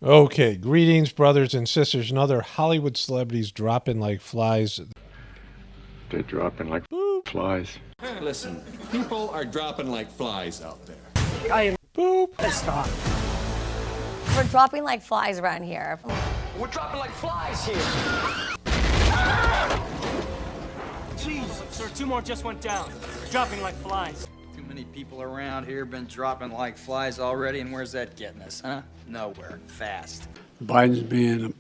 Okay, greetings, brothers and sisters, and other Hollywood celebrities dropping like flies. They're dropping like flies. Listen, people are dropping like flies out there. I am Boop. pissed off. We're dropping like flies around here. We're dropping like flies here. Jeez, sir, 2 more just went down. Dropping like flies. Too many people around here been dropping like flies already, and where's that getting us, huh? Nowhere. Fast. Biden's being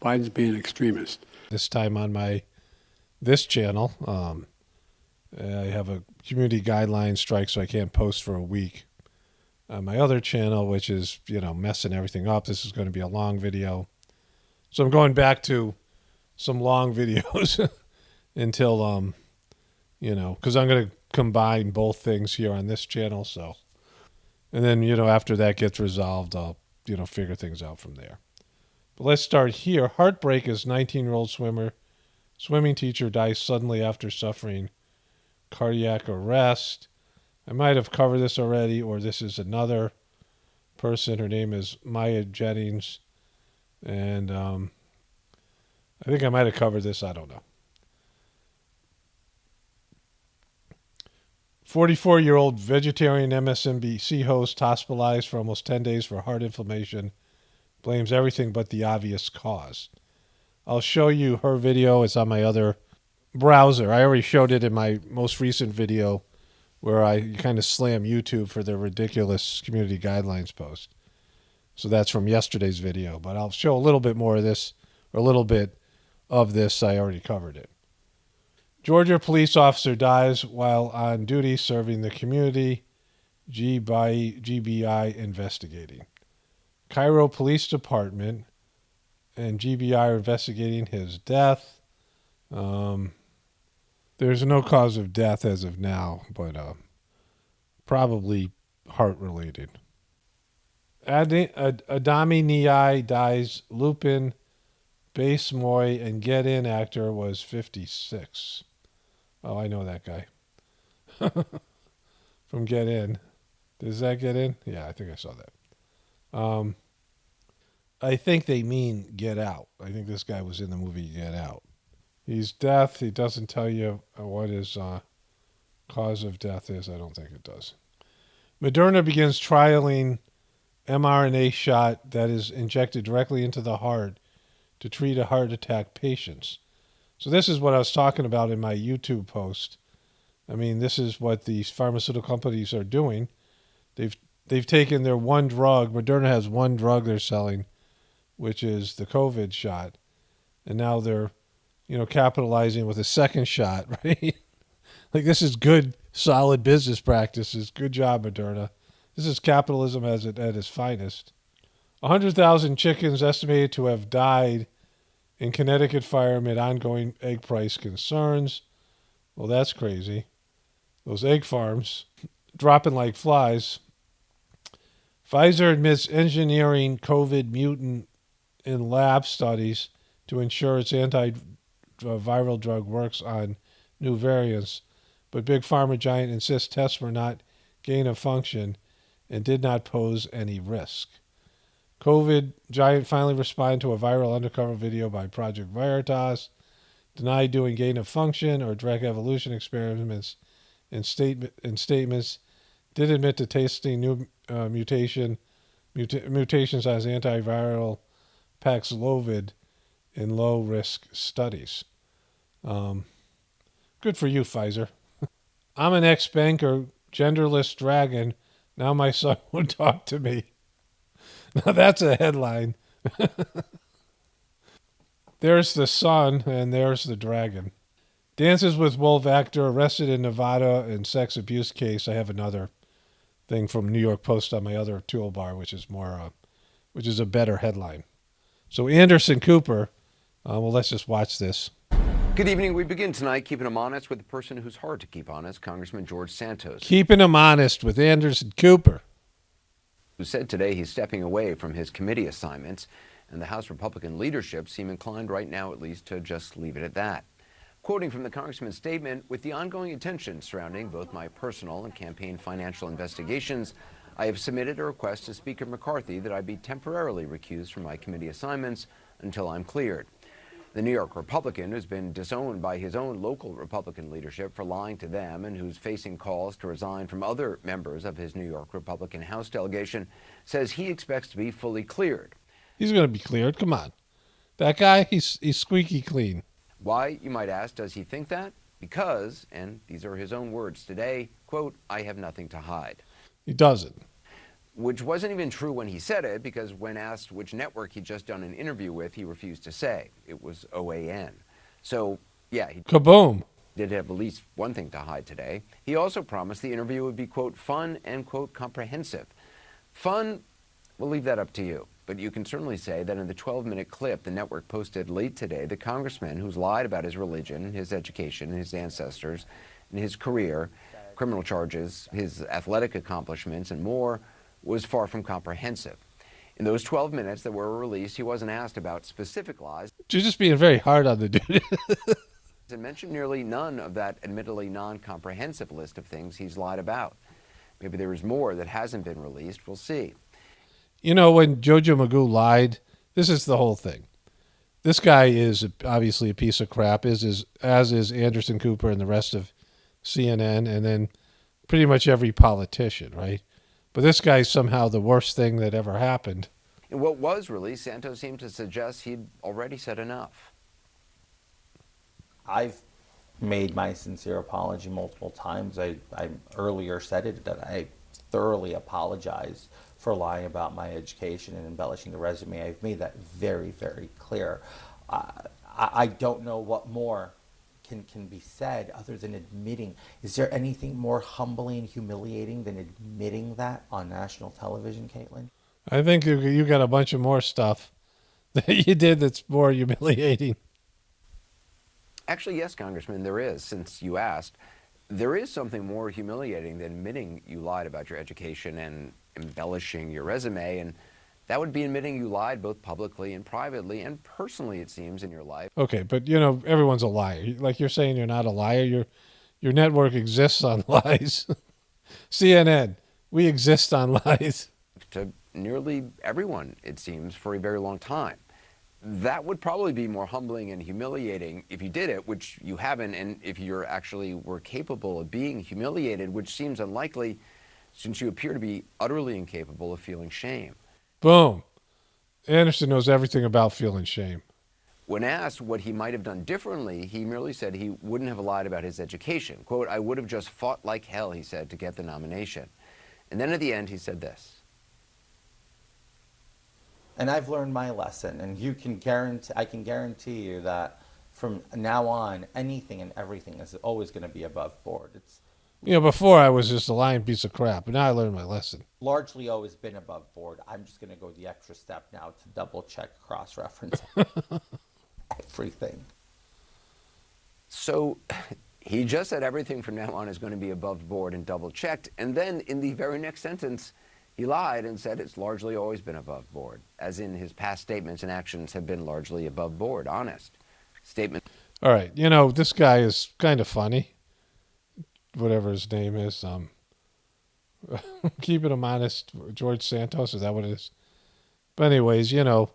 Biden's being extremist. This time on this channel, I have a community guideline strike, so I can't post for a week. On my other channel, which is, messing everything up, this is going to be a long video. So I'm going back to some long videos until, because I'm going to combine both things here on this channel. So, and then, after that gets resolved, I'll, figure things out from there. But let's start here. Heartbreak is 19-year-old swimming teacher dies suddenly after suffering cardiac arrest. I might have covered this already, or this is another person. Her name is Maya Jennings. And I think I might have covered this. I don't know. 44-year-old vegetarian MSNBC host hospitalized for almost 10 days for heart inflammation. Blames everything but the obvious cause. I'll show you her video. It's on my other browser. I already showed it in my most recent video where I kind of slam YouTube for their ridiculous community guidelines post. So that's from yesterday's video. But I'll show a little bit more of this, or a little bit of this. I already covered it. Georgia police officer dies while on duty serving the community. GBI investigating. Cairo Police Department and GBI are investigating his death. There's no cause of death as of now, but probably heart-related. Adami Niyai dies. Lupin, Base Moy, and Get In actor was 56. Oh, I know that guy. From Get In. Does that Get In? Yeah, I think I saw that. I think they mean Get Out. I think this guy was in the movie Get Out. He's death. He doesn't tell you what his cause of death is. I don't think it does. Moderna begins trialing mRNA shot that is injected directly into the heart to treat a heart attack patients. So this is what I was talking about in my YouTube post. I mean, this is what these pharmaceutical companies are doing. They've taken their one drug. Moderna has one drug they're selling, which is the COVID shot, and now they're, capitalizing with a second shot, right? Like, this is good, solid business practices. Good job, Moderna. This is capitalism at its finest. 100,000 chickens estimated to have died in Connecticut fire amid ongoing egg price concerns. Well, that's crazy. Those egg farms dropping like flies. Pfizer admits engineering COVID mutant in lab studies to ensure its antiviral drug works on new variants, but Big Pharma giant insists tests were not gain of function and did not pose any risk. COVID giant finally responded to a viral undercover video by Project Veritas, denied doing gain of function or direct evolution experiments in statements, did admit to testing new mutations as antiviral Paxlovid in low-risk studies. Good for you, Pfizer. I'm an ex-banker, genderless dragon. Now my son would talk to me. Now that's a headline. There's the sun and there's the dragon. Dances with Wolf actor arrested in Nevada in sex abuse case. I have another thing from New York Post on my other toolbar, which is a better headline. So Anderson Cooper, let's just watch this. Good evening. We begin tonight keeping him honest with the person who's hard to keep honest, Congressman George Santos. Keeping him honest with Anderson Cooper, who said today he's stepping away from his committee assignments, and the House Republican leadership seem inclined right now at least to just leave it at that. Quoting from the congressman's statement, with the ongoing attention surrounding both my personal and campaign financial investigations, I have submitted a request to Speaker McCarthy that I be temporarily recused from my committee assignments until I'm cleared. The New York Republican, who's been disowned by his own local Republican leadership for lying to them and who's facing calls to resign from other members of his New York Republican House delegation, says he expects to be fully cleared. He's going to be cleared. Come on. That guy, he's squeaky clean. Why, you might ask, does he think that? Because, and these are his own words today, quote, I have nothing to hide. He doesn't. Which wasn't even true when he said it, because when asked which network he'd just done an interview with, he refused to say. It was OAN. So, yeah, he Kaboom. did have at least one thing to hide today. He also promised the interview would be, quote, fun and, quote, comprehensive. Fun, we'll leave that up to you. But you can certainly say that in the 12-minute clip the network posted late today, the congressman who's lied about his religion, his education, his ancestors, and his career, criminal charges, his athletic accomplishments, and more, was far from comprehensive. In those 12 minutes that were released, he wasn't asked about specific lies. You're just being very hard on the dude. And mentioned nearly none of that admittedly non-comprehensive list of things he's lied about. Maybe there is more that hasn't been released. We'll see. You know, when Jojo Magoo lied, this is the whole thing. This guy is obviously a piece of crap, as is Anderson Cooper and the rest of CNN, and then pretty much every politician, right? But this guy's somehow the worst thing that ever happened. In what was released, Santos seemed to suggest he'd already said enough. I've made my sincere apology multiple times. I earlier said it, that I thoroughly apologize for lying about my education and embellishing the resume. I've made that very, very clear. I don't know what more can be said other than admitting. Is there anything more humbling and humiliating than admitting that on national television, Caitlin? I think you got a bunch of more stuff that you did that's more humiliating. Actually, yes, Congressman, there is, since you asked. There is something more humiliating than admitting you lied about your education and embellishing your resume, and that would be admitting you lied both publicly and privately and personally, it seems, in your life. Okay, but you know, everyone's a liar. Like you're saying you're not a liar. Your network exists on lies. CNN, we exist on lies. To nearly everyone, it seems, for a very long time. That would probably be more humbling and humiliating if you did it, which you haven't, and if you actually were capable of being humiliated, which seems unlikely since you appear to be utterly incapable of feeling shame. Boom. Anderson knows everything about feeling shame. When asked what he might have done differently, he merely said he wouldn't have lied about his education. Quote, I would have just fought like hell, he said, to get the nomination. And then at the end, he said this. And I've learned my lesson, and I can guarantee you that from now on, anything and everything is always going to be above board. It's before I was just a lying piece of crap, but now I learned my lesson. largely always been above board. I'm just going to go the extra step now to double check, cross-reference everything. So he just said everything from now on is going to be above board and double checked. And then in the very next sentence, he lied and said it's largely always been above board, as in his past statements and actions have been largely above board, honest statement. All right, this guy is kind of funny. Whatever his name is, keeping him honest, George Santos, is that what it is? But anyways, the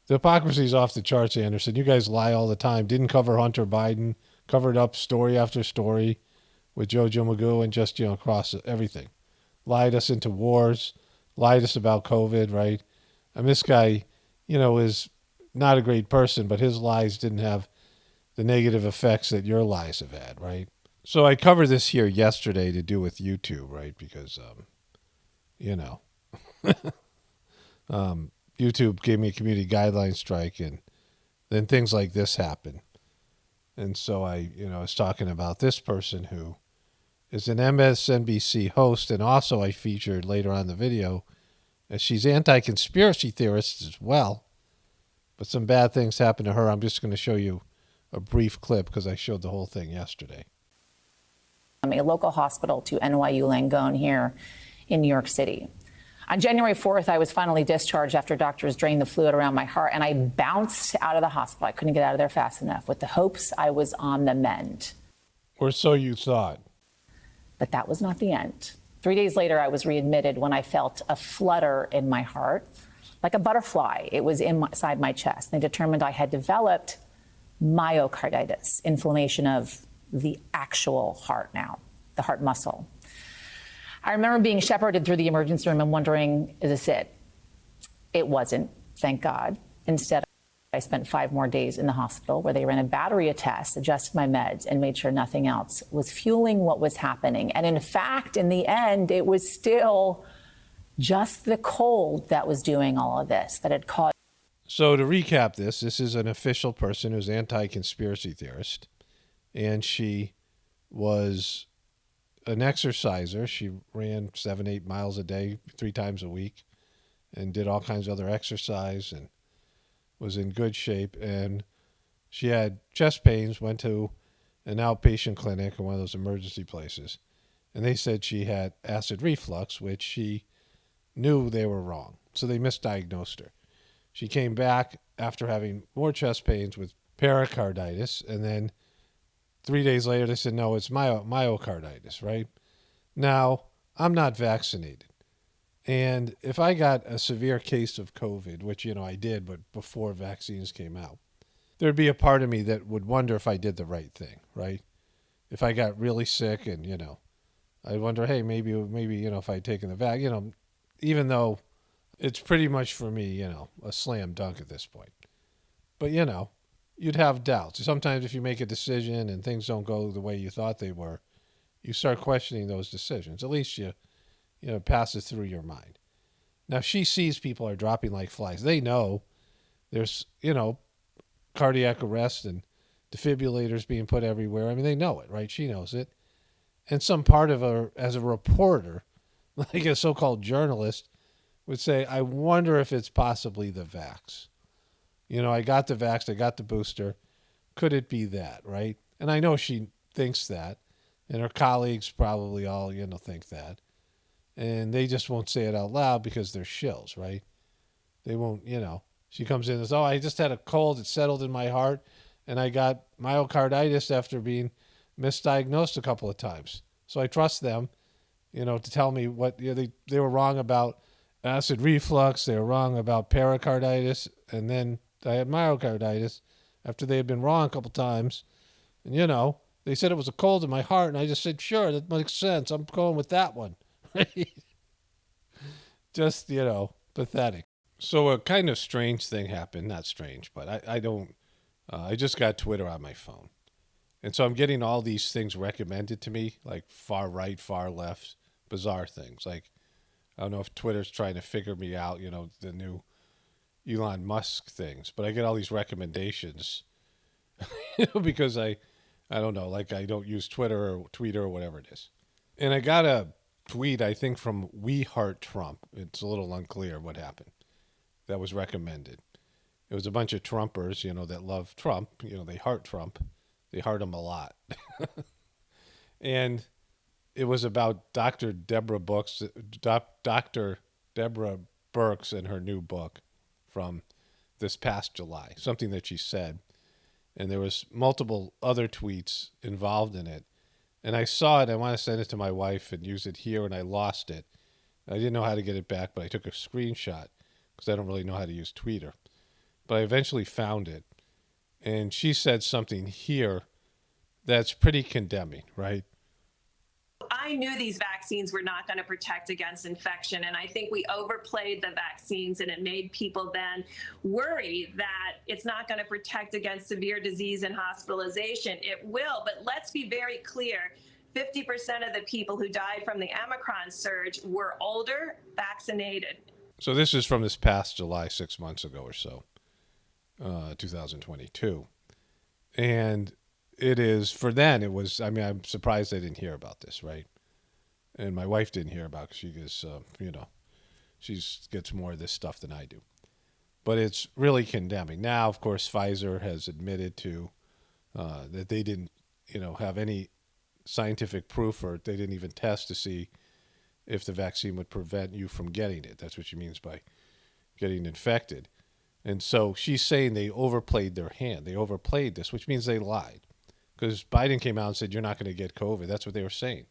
hypocrisy's off the charts, Anderson. You guys lie all the time. Didn't cover Hunter Biden, covered up story after story with Jojo Magoo and just, across everything. Lied us into wars, lied us about COVID, right? I mean, this guy, is not a great person, but his lies didn't have the negative effects that your lies have had, right? So I covered this here yesterday to do with YouTube, right? Because, YouTube gave me a community guideline strike, and then things like this happen. And so I was talking about this person who is an MSNBC host, and also I featured later on in the video as she's anti-conspiracy theorist as well. But some bad things happened to her. I'm just going to show you a brief clip because I showed the whole thing yesterday. A local hospital to NYU Langone here in New York City. On January 4th, I was finally discharged after doctors drained the fluid around my heart, and I bounced out of the hospital. I couldn't get out of there fast enough with the hopes I was on the mend. Or so you thought. But that was not the end. 3 days later, I was readmitted when I felt a flutter in my heart, like a butterfly. It was inside my chest. They determined I had developed myocarditis, inflammation of the actual heart now, the heart muscle. I remember being shepherded through the emergency room and wondering, is this it? It wasn't, thank God. Instead, I spent 5 more days in the hospital where they ran a battery of tests, adjusted my meds, and made sure nothing else was fueling what was happening. And in fact, in the end, it was still just the cold that was doing all of this, that had caused. So to recap this is an official person who's anti-conspiracy theorist, and she was an exerciser. She ran 7-8 miles a day, 3 times a week, and did all kinds of other exercise and was in good shape. And she had chest pains, went to an outpatient clinic or one of those emergency places, and they said she had acid reflux, which she knew they were wrong. So they misdiagnosed her. She came back after having more chest pains with pericarditis, and then 3 days later they said, no, it's myocarditis, right? Now, I'm not vaccinated. And if I got a severe case of COVID, which, I did, but before vaccines came out, there'd be a part of me that would wonder if I did the right thing, right? If I got really sick and, I'd wonder, hey, maybe, if I'd taken the vaccine, even though it's pretty much for me, a slam dunk at this point. But, you'd have doubts. Sometimes if you make a decision and things don't go the way you thought they were, you start questioning those decisions. At least it passes through your mind. Now, she sees people are dropping like flies. They know there's, cardiac arrest and defibrillators being put everywhere. I mean, they know it, right? She knows it. And some part of her, as a reporter, like a so-called journalist, would say, I wonder if it's possibly the vax. I got the vax, I got the booster. Could it be that, right? And I know she thinks that, and her colleagues probably all, think that. And they just won't say it out loud because they're shills, right? They won't, She comes in and says, I just had a cold, it settled in my heart, and I got myocarditis after being misdiagnosed a couple of times. So I trust them, to tell me what, they were wrong about acid reflux, they were wrong about pericarditis, and then I had myocarditis after they had been wrong a couple times. And, they said it was a cold in my heart, and I just said, sure, that makes sense. I'm going with that one. Just, pathetic. So a kind of strange thing happened. Not strange, but I just got Twitter on my phone. And so I'm getting all these things recommended to me, like far right, far left, bizarre things. Like, I don't know if Twitter's trying to figure me out, the new Elon Musk things, but I get all these recommendations, because I don't know, like I don't use Twitter or Tweeter or whatever it is. And I got a tweet, I think, from We Heart Trump. It's a little unclear what happened. That was recommended. It was a bunch of Trumpers, that love Trump. They heart Trump. They heart him a lot. And it was about Dr. Deborah Burks and her new book from this past July, something that she said. And there was multiple other tweets involved in it. And I saw it. I want to send it to my wife and use it here, and I lost it. I didn't know how to get it back, but I took a screenshot because I don't really know how to use Twitter. But I eventually found it. And she said something here that's pretty condemning, right? I knew these vaccines were not going to protect against infection, and I think we overplayed the vaccines, and it made people then worry that it's not going to protect against severe disease and hospitalization. It will, but let's be very clear. 50% of the people who died from the Omicron surge were older, vaccinated. So this is from this past July, 6 months ago or so, 2022. And it is, for then, it was, I'm surprised I didn't hear about this, right? And my wife didn't hear about it because she is, she gets more of this stuff than I do. But it's really condemning. Now, of course, Pfizer has admitted to that they didn't, have any scientific proof, or they didn't even test to see if the vaccine would prevent you from getting it. That's what she means by getting infected. And so she's saying they overplayed their hand. They overplayed this, which means they lied. Because Biden came out and said, you're not going to get COVID. That's what they were saying.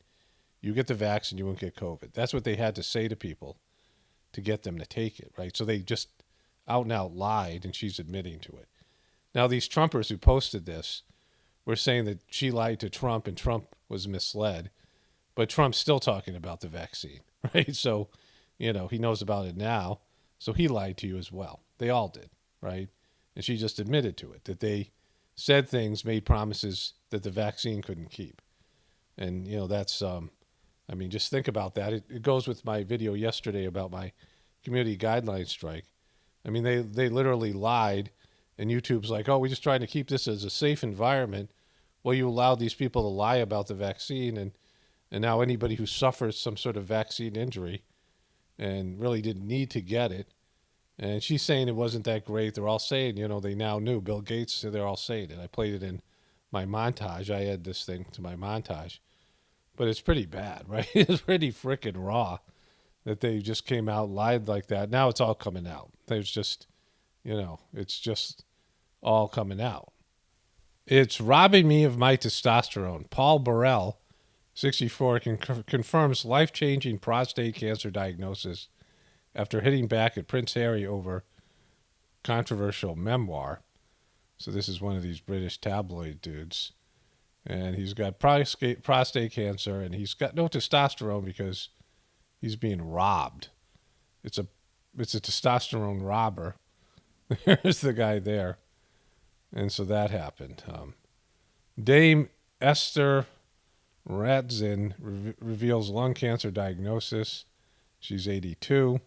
you get the vaccine, you won't get COVID. That's what they had to say to people to get them to take it, right? So they just out and out lied, and she's admitting to it. Now, these Trumpers who posted this were saying that she lied to Trump and Trump was misled, but Trump's still talking about the vaccine, right? So, he knows about it now, so he lied to you as well. They all did, right? And she just admitted to it, that they said things, made promises that the vaccine couldn't keep. And, that's, just think about that. It goes with my video yesterday about my community guideline strike. They literally lied, and YouTube's like, oh, we're just trying to keep this as a safe environment. Well, you allowed these people to lie about the vaccine, and now anybody who suffers some sort of vaccine injury and really didn't need to get it, and she's saying it wasn't that great. They're all saying, they now knew. Bill Gates, they're all saying it. I played it in my montage. I add this thing to my montage. But it's pretty bad, right? It's pretty freaking raw that they just came out, lied like that. Now it's all coming out. There's just, it's just all coming out. It's robbing me of my testosterone. Paul Burrell, 64, confirms life-changing prostate cancer diagnosis after hitting back at Prince Harry over controversial memoir. So this is one of these British tabloid dudes. And he's got prostate cancer, and he's got no testosterone because he's being robbed. It's a testosterone robber. There's the guy there. And so that happened. Dame Esther Radzin reveals lung cancer diagnosis. She's 82.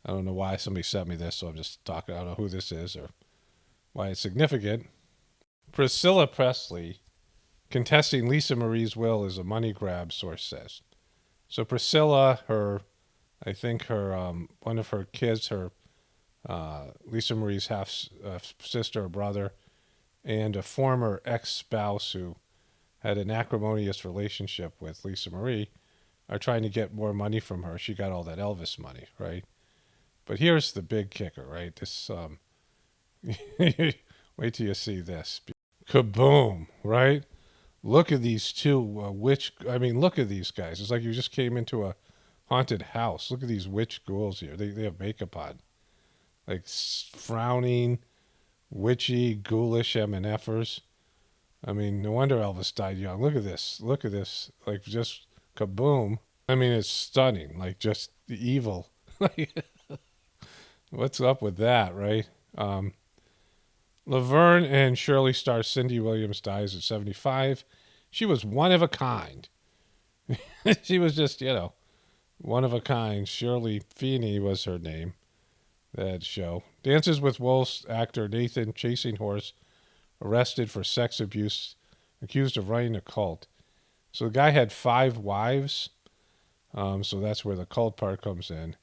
I don't know why somebody sent me this, so I'm just talking. I don't know who this is or why it's significant. Priscilla Presley contesting Lisa Marie's will is a money grab, source says. So Priscilla, I think one of her kids, Lisa Marie's half sister or brother, and a former ex-spouse who had an acrimonious relationship with Lisa Marie, are trying to get more money from her. She got all that Elvis money, right? But here's the big kicker, right? This, wait till you see this. Kaboom, right? Look at these two look at these guys. It's like you just came into a haunted house. Look at these witch ghouls here. They have makeup on. Like frowning, witchy, ghoulish MNFers. No wonder Elvis died young. Look at this. Look at this. Like just kaboom. It's stunning. Like just the evil. What's up with that, right? Laverne and Shirley star Cindy Williams dies at 75. She was one of a kind. She was just, one of a kind. Shirley Feeney was her name. That show. Dances with Wolves actor Nathan Chasing Horse arrested for sex abuse, accused of running a cult. So the guy had 5 wives. So that's where the cult part comes in.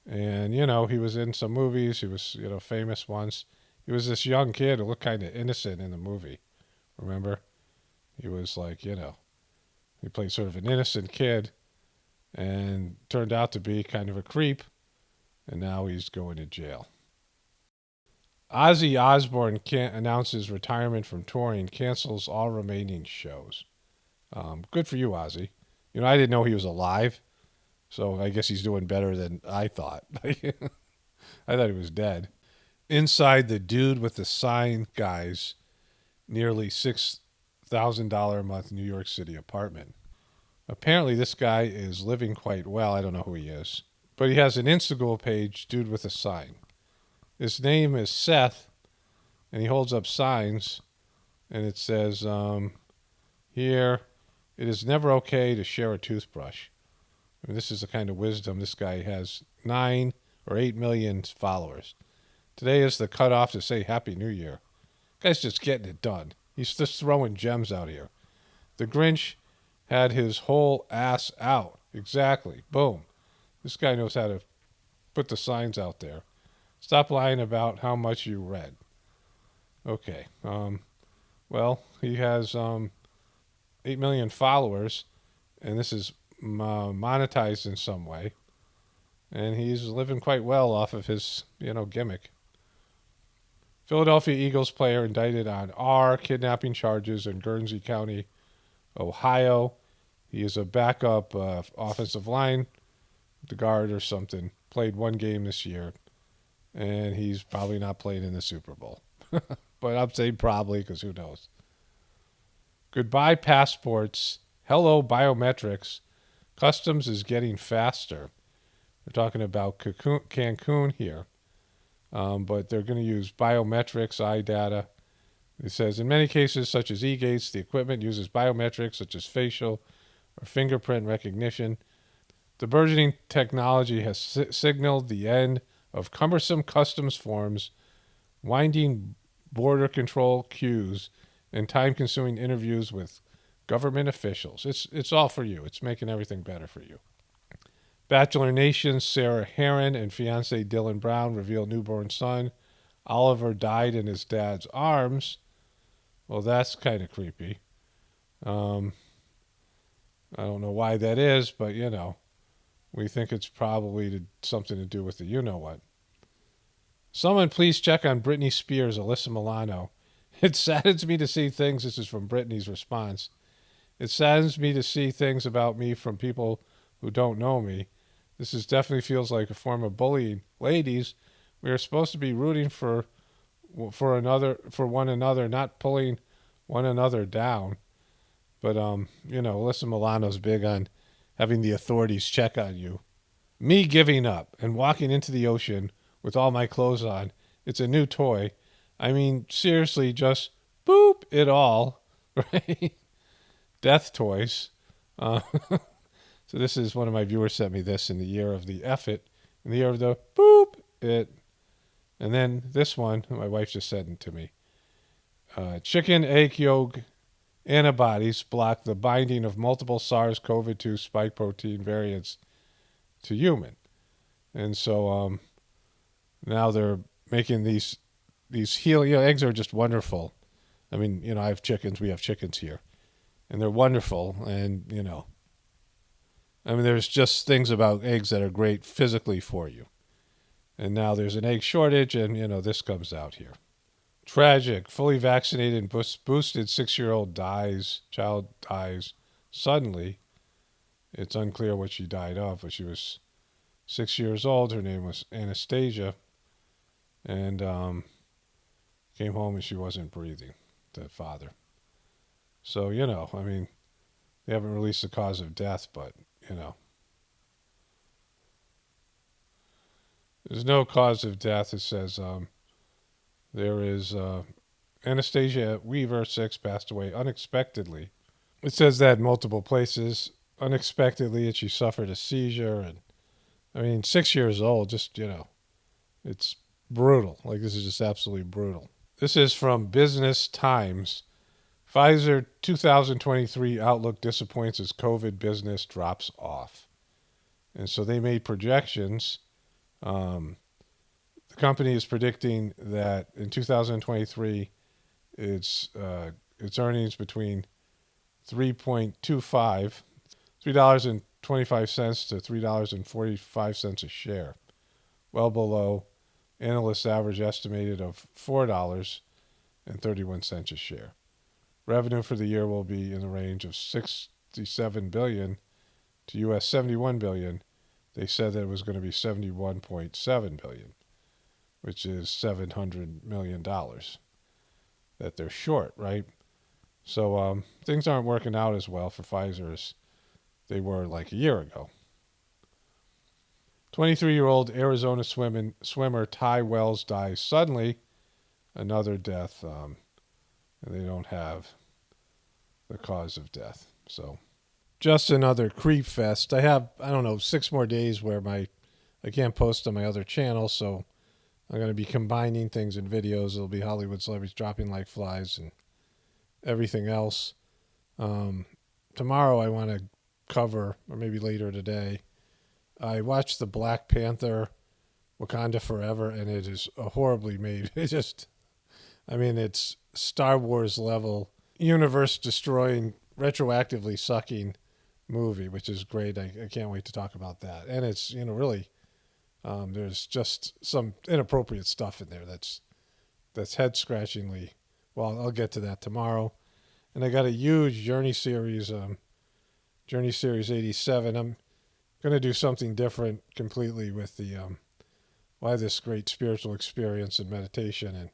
And, he was in some movies. He was, famous once. He was this young kid who looked kind of innocent in the movie. Remember? He was like, he played sort of an innocent kid and turned out to be kind of a creep. And now he's going to jail. Ozzy Osbourne announces retirement from touring, cancels all remaining shows. Good for you, Ozzy. I didn't know he was alive, so I guess he's doing better than I thought. I thought he was dead. Inside the dude with the sign guy's nearly $6,000 a month New York City apartment. Apparently this guy is living quite well. I don't know who he is. But he has an Instagram page, dude with a sign. His name is Seth, and he holds up signs, and it says, here, it is never okay to share a toothbrush. This is the kind of wisdom. This guy has 9 or 8 million followers. Today is the cutoff to say Happy New Year. Guy's just getting it done. He's just throwing gems out here. The Grinch had his whole ass out. Exactly. Boom. This guy knows how to put the signs out there. Stop lying about how much you read. Okay. Well, he has 8 million followers, and this is monetized in some way. And he's living quite well off of his, gimmick. Philadelphia Eagles player indicted on kidnapping charges in Guernsey County, Ohio. He is a backup offensive line, the guard or something. Played one game this year, and he's probably not playing in the Super Bowl. But I'm saying probably because who knows. Goodbye passports. Hello biometrics. Customs is getting faster. We're talking about Cancun here. But they're going to use biometrics, eye data. It says, in many cases, such as e-gates, the equipment uses biometrics, such as facial or fingerprint recognition. The burgeoning technology has signaled the end of cumbersome customs forms, winding border control queues, and time-consuming interviews with government officials. It's all for you. It's making everything better for you. Bachelor Nation, Sarah Heron and fiancé Dylan Brown reveal newborn son. Oliver died in his dad's arms. Well, that's kind of creepy. I don't know why that is, but, we think it's probably something to do with the you-know-what. Someone please check on Britney Spears, Alyssa Milano. It saddens me to see things, this is from Britney's response. It saddens me to see things about me from people who don't know me. This definitely feels like a form of bullying. Ladies, we are supposed to be rooting for one another, not pulling one another down. But Alyssa Milano's big on having the authorities check on you. Me giving up and walking into the ocean with all my clothes on. It's a new toy. I mean, seriously, just boop it all, right? Death toys. So this is one of my viewers sent me this in the year of the F it, in the year of the boop it. And then this one, my wife just sent it to me. Chicken egg yolk antibodies block the binding of multiple SARS-CoV-2 spike protein variants to human. And so now they're making these healing, eggs are just wonderful. I mean, I have chickens, we have chickens here. And they're wonderful, and, there's just things about eggs that are great physically for you. And now there's an egg shortage, and, this comes out here. Tragic. Fully vaccinated and boosted 6-year-old child dies suddenly. It's unclear what she died of, but she was 6 years old. Her name was Anastasia. And came home and she wasn't breathing, the father. So, they haven't released the cause of death, but, there's no cause of death. It says there is Anastasia Weaver, 6, passed away unexpectedly. It says that in multiple places, unexpectedly, and she suffered a seizure. And 6 years old, just, it's brutal. Like, this is just absolutely brutal. This is from Business Times. Pfizer 2023 outlook disappoints as COVID business drops off. And so they made projections. The company is predicting that in 2023, its earnings between $3.25 to $3.45 a share, well below analysts' average estimated of $4.31 a share. Revenue for the year will be in the range of $67 billion to US $71 billion. They said that it was going to be $71.7 billion, which is $700 million that they're short, right? So things aren't working out as well for Pfizer as they were like a year ago. 23-year-old Arizona swimmer Ty Wells dies suddenly. Another death, and they don't have the cause of death. So just another creep fest. I have, 6 more days where I can't post on my other channel, so I'm going to be combining things in videos. It'll be Hollywood Celebrities Dropping Like Flies and everything else. Tomorrow I want to cover, or maybe later today, I watched the Black Panther Wakanda Forever, and it is a horribly made. It's Star Wars level, universe destroying, retroactively sucking movie, which is great. I can't wait to talk about that. And it's, really, there's just some inappropriate stuff in there that's head scratchingly. Well, I'll get to that tomorrow. And I got a huge Journey series Journey Series 87. I'm going to do something different completely with the why this great spiritual experience and meditation,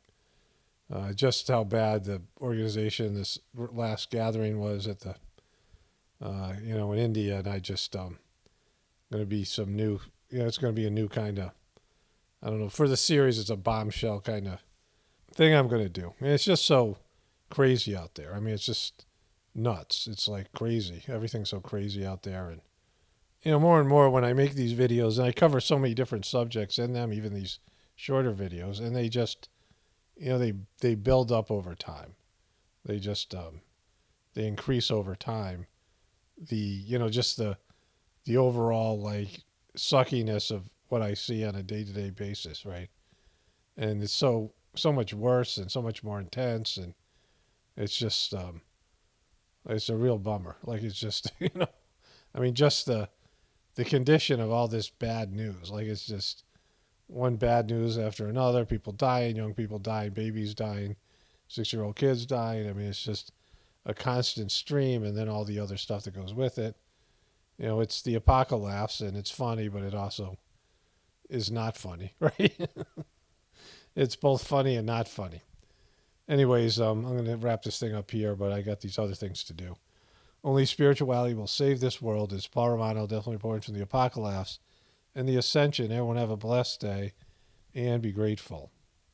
and just how bad the organization, this last gathering was at the, in India. And I just going to be some new, it's going to be a new kind of, I don't know, for the series, it's a bombshell kind of thing I'm going to do. And it's just so crazy out there. I mean, it's just nuts. It's like crazy. Everything's so crazy out there. And, more and more when I make these videos, and I cover so many different subjects in them, even these shorter videos, and they just, they build up over time. They just, they increase over time. Just the overall, like, suckiness of what I see on a day-to-day basis, right? And it's so much worse and so much more intense, and it's just, it's a real bummer. Like, it's just, just the condition of all this bad news. Like, it's just one bad news after another. People dying, young people dying, babies dying, 6-year-old kids dying. I mean, it's just a constant stream, and then all the other stuff that goes with it. It's the apocalypse, and it's funny, but it also is not funny, right? It's both funny and not funny. Anyways, I'm going to wrap this thing up here, but I got these other things to do. Only spirituality will save this world. It's Paul Romano, definitely reporting from the apocalypse and the ascension. Everyone have a blessed day and be grateful.